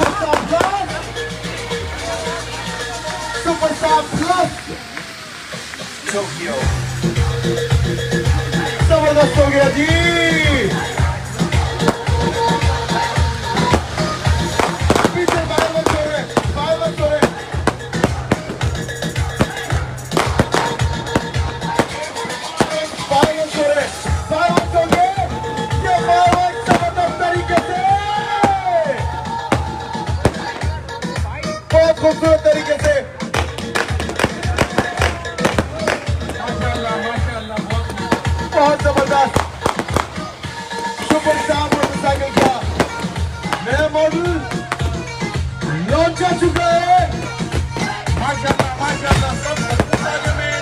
Superstar plus, superstar plus Tokyo. जबरदस्त हो गया जी। पीछे बाइबल छोड़े, बाइबल छोड़े। बाइबल छोड़े, बाइबल छोड़े। ये बाइबल जबरदस्त तरीके से, बहुत खूबसूरत तरीके से। बहुत जबरदस्त सुपरस्टार मोटरसाइकिल का नया मॉडल लॉन्च हो चुका है। माशाल्लाह माशाल्लाह, सब में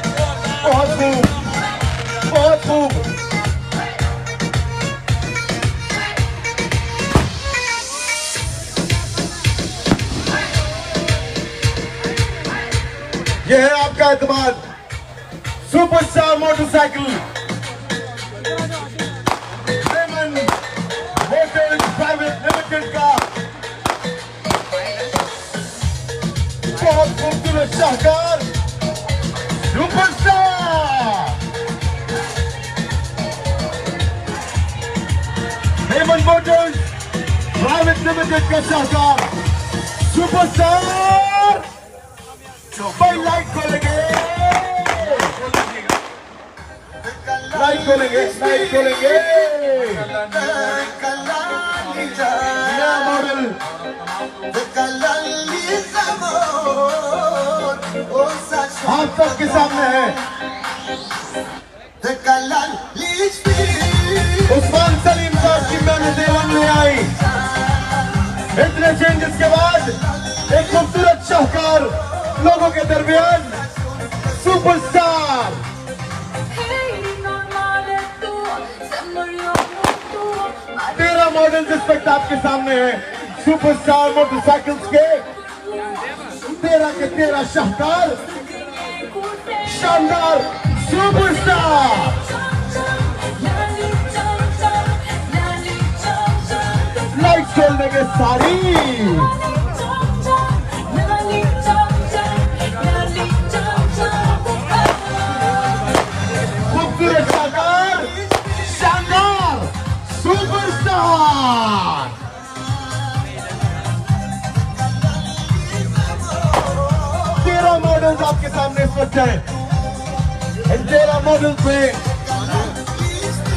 बहुत खूब, बहुत खूब। यह है आपका एतमाद सुपरस्टार मोटरसाइकिल प्राइवेट लिमिटेड का। बहुत खूबसूरत शाहकार superstar Hemant motors private limited का शाहकार सुपरस्टार। भाई लाइट खोलेंगे, लाइट खोलेंगे, लाइट खोलेंगे। नया मॉडल आप सबके सामने है। उस्मान सलीम साहब की मेहनत एवं ले आई। इतने चेंजेस के बाद एक खूबसूरत शाहकार लोगों के दरमियान सुपरस्टार। तेरह मॉडल इस वक्त आपके सामने है सुपरस्टार मोटरसाइकिल्स के। 13 के 13 शाहकार शानदार सुपरस्टार। लाइट खोल देंगे सारी। खूबसूरत शाहकार शानदार सुपरस्टार। मॉडल्स आपके सामने इस वक्त है। इन 13 मॉडल्स में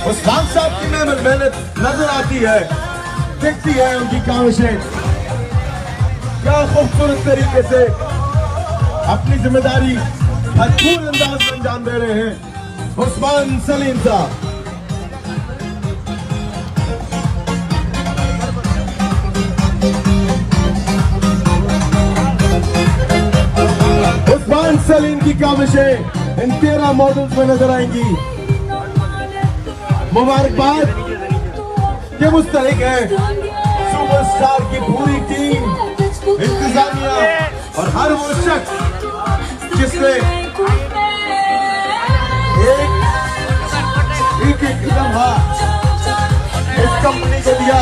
उस्मान साहब की मेहनत नजर आती है, दिखती है उनकी काविशें। क्या खूबसूरत तरीके से अपनी जिम्मेदारी भरपूर अंदाज में अंजाम दे रहे हैं उस्मान सलीम साहब। उस्मान सलीम की काविशें इन 13 मॉडल्स में नजर आएंगी। मुबारकबाद के मुस्तहिक है सुपरस्टार की पूरी टीम, इंतजामिया और हर वो शख्स जिसने एक लम्हा इस कंपनी को दिया।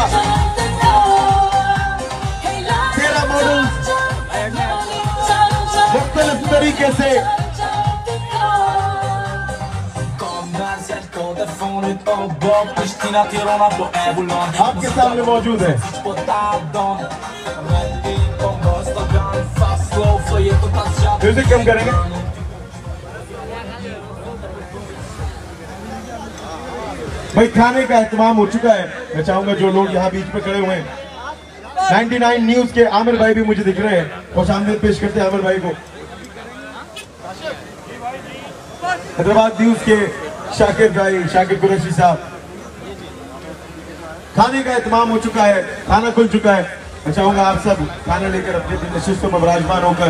13 मॉडल्स मुख्तलिफ तरीके से आपके सामने मौजूद है। म्यूजिक कम करेंगे। भाई खाने का एहतमाम हो चुका है। मैं चाहूंगा जो लोग यहाँ बीच पे खड़े हुए हैं, 99 न्यूज के आमिर भाई भी मुझे दिख रहे हैं, खुशामदीद पेश करते हैं आमिर भाई को। हैदराबाद न्यूज के शाकिर भाई, शाकिर कुरैशी साहब। खाने का एहतमाम हो चुका है, खाना खुल चुका है। मैं चाहूंगा आप सब खाना लेकर अपनी अपनी नशिस्तों में विराजमान होकर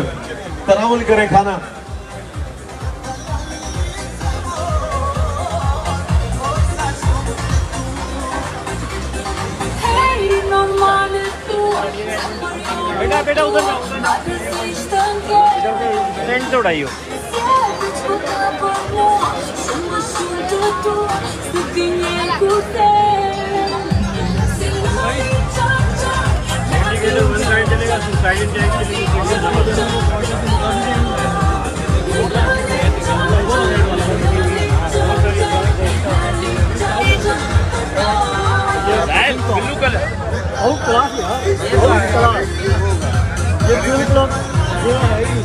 तनावुल करें खाना। बेटा बेटा उधर फ्रेंड से उड़ाइयो। ब्लू कलर बहुत क्लास है, बहुत क्लास। ये ब्लू कलर ये है ही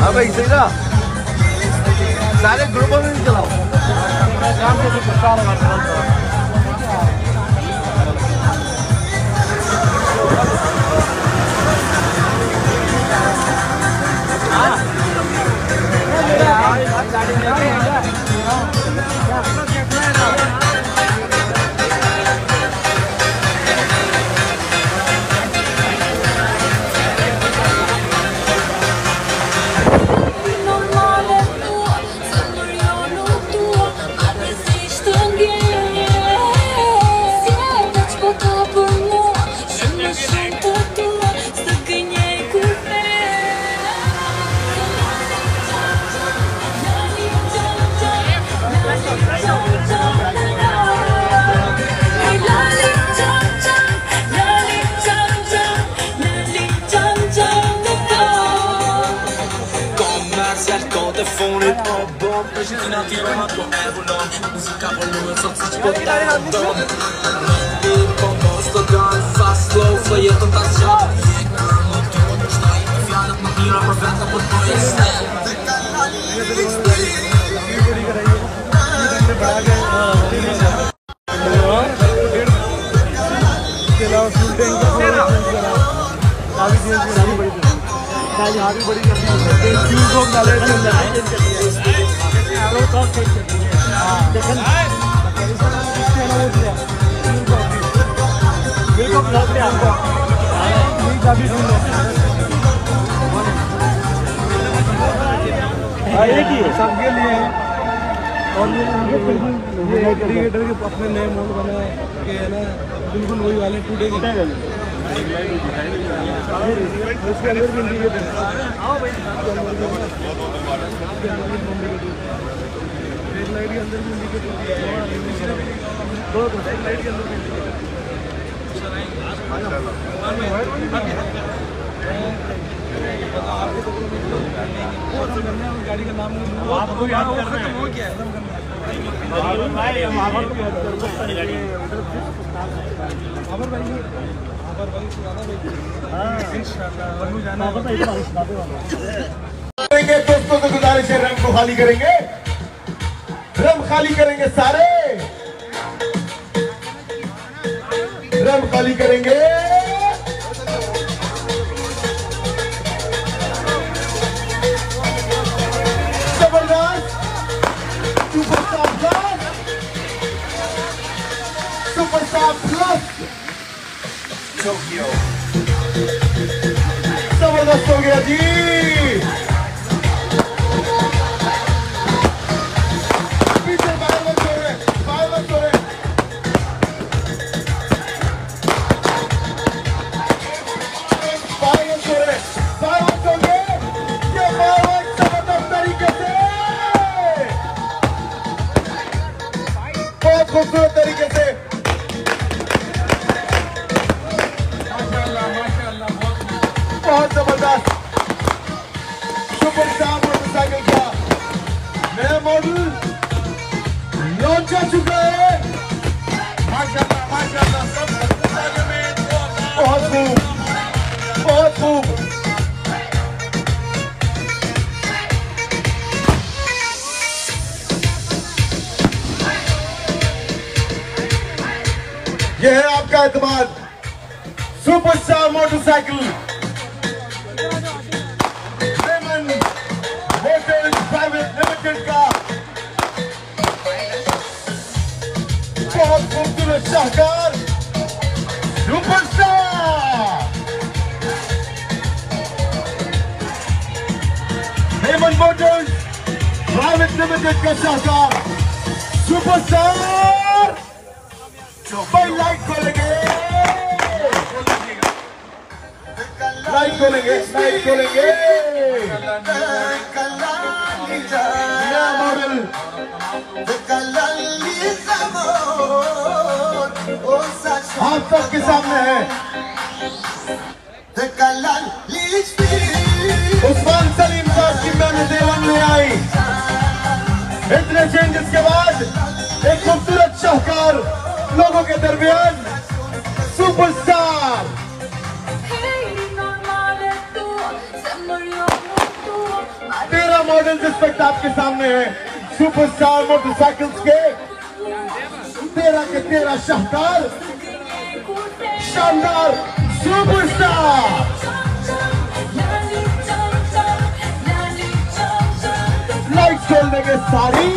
हाँ भाई सही ना, सारे ग्रुपों में भी चलाओ काम से सबके लिए और ये क्रिकेटर के अपने नए मोड बना के है ना, बिल्कुल वही वाले टूटेंगे उसके अंदर भी इंडिकेटर एक लाइट के अंदर भी इंडिकेटर दो एक लाइट के अंदर भी गाड़ी का नाम आपको याद कर रहे हैं वो क्या है दोस्तों को गुजारिश है, रंग को खाली करेंगे, रंग खाली करेंगे, सारे रंग खाली करेंगे। जबरदस्त superstar plus, superstar plus Tokyo जबरदस्त हो गया जी। पीछे बाहर मत हो रहे, बाहर मत हो रहे। बाहर मत हो रहे, बाहर मत होंगे। ये बाहर जबरदस्त तरीके से, बहुत खूबसूरत तरीके से। बहुत जबरदस्त सुपरस्टार मोटरसाइकिल का नया मॉडल लॉन्च हो चुका है। माशाल्लाह सब बहुत खूब, बहुत खूब। यह है आपका एतमाद सुपरस्टार मोटरसाइकिल प्राइवेट लिमिटेड का बहुत खूबसूरत शाहकार superstar Hemant motors private limited का शाहकार सुपरस्टार। भाई लाइट खोलेंगे, लाइट खोलेंगे, लाइट खोलेंगे। नया मॉडल आप सबके सामने है उस्मान सलीम साहब की मेहनत में आई। इतने चेंजेस के बाद एक खूबसूरत शाहकार लोगों के दरमियान सुपरस्टार तेरा मॉडल इस वक्त आपके सामने है। सुपरस्टार मोटरसाइकिल्स के तेरा शाहकार शानदार सुपरस्टार। लाइट खोल देंगे सारी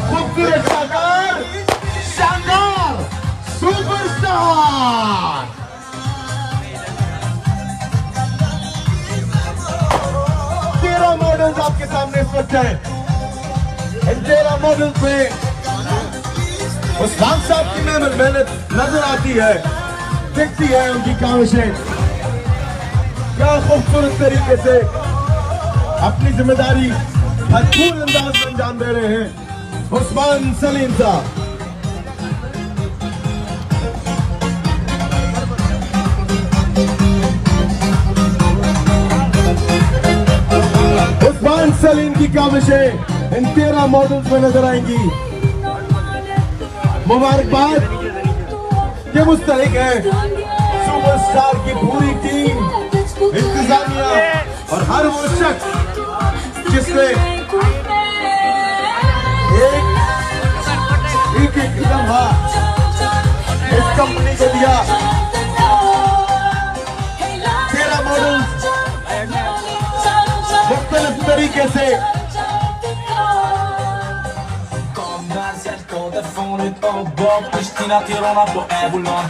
खूबसूरत शानदार शानदार सुपरस्टार। तेरा मॉडल्स आपके सामने इस वक्त है। तेरा मॉडल्स में उस्मान साहब की मेहनत नजर आती है, दिखती है उनकी काविशें। क्या खूबसूरत तरीके से अपनी जिम्मेदारी भरपूर अंदाज में अंजाम दे रहे हैं उस्मान सलीम साहब। उस्मान सलीम की काविशें इन 13 मॉडल्स में नजर आएंगी। मुबारकबाद के मुस्तहिक है सुपरस्टार की पूरी टीम, इंतजामिया और हर वो शख्स जिसने एक लम्हा इस कंपनी को दिया। 13 मॉडल्स मुख्तलिफ तरीके से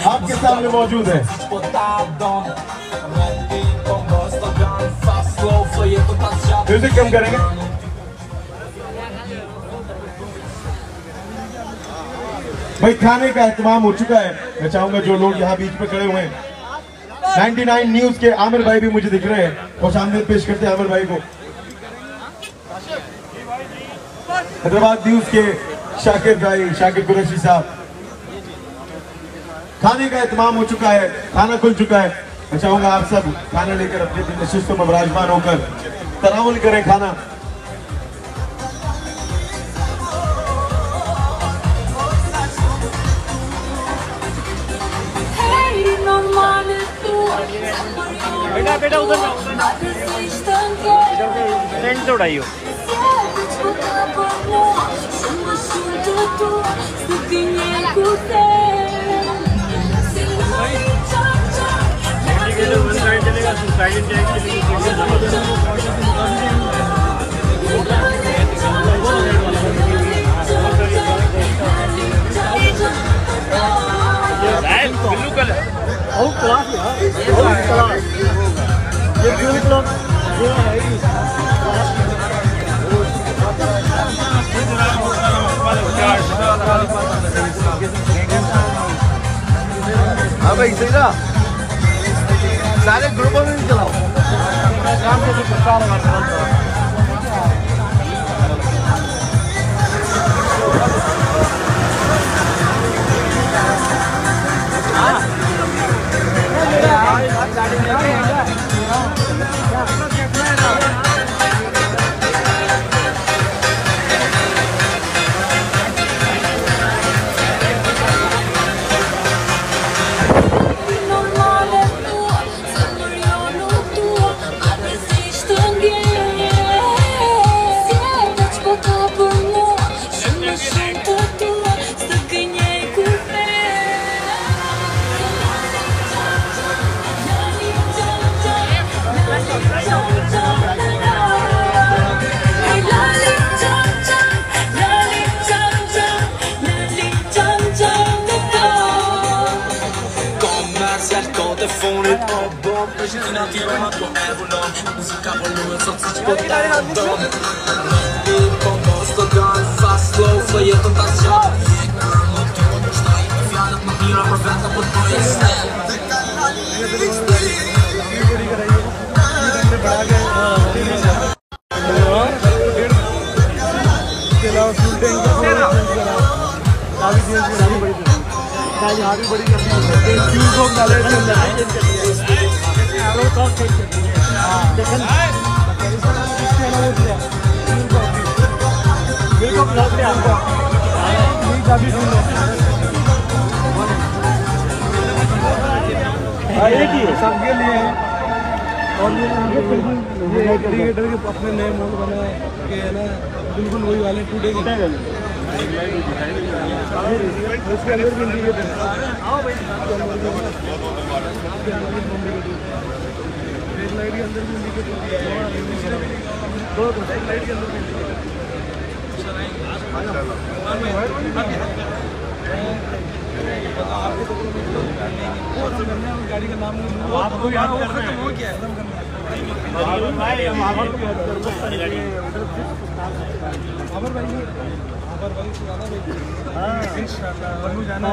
आपके सामने मौजूद है। म्यूजिक कम करेंगे। भाई खाने का एहतमाम हो चुका है। मैं चाहूंगा जो लोग यहाँ बीच पे खड़े हुए हैं, 99 न्यूज के आमिर भाई भी मुझे दिख रहे हैं, और सामने पेश करते हैं आमिर भाई को। हैदराबाद न्यूज के शाकिर भाई, शाकिर कुरैशी साहब। खाने का एहतमाम हो चुका है, खाना खुल चुका है। मैं चाहूंगा आप सब खाना लेकर अपने नशिस्तों में विराजमान होकर तनावुल करें खाना। बेटा उधर फ्रेंड से उड़ाइयो। ब्लू कलर ये ब्लू कलर हाँ भाई सही ना, सारे ग्रुपों में भी चलाओ काम को। यहाँ भी बड़ी करती है फ्यूज को डाले इसके अंदर काफी सुंदर एक ही है सबके लिए है। और ये क्रिकेटर के अपने नए मॉडल बना के है ना बिल्कुल वही वाले टूटे के उसके अंदर भी इंडिकेटर एक लाइट के अंदर भी इंडिकेटर दो एक लाइट के अंदर भी गाड़ी का नाम आपको याद कर रहे हैं वो क्या है आबर भाई इंशाल्लाह जाना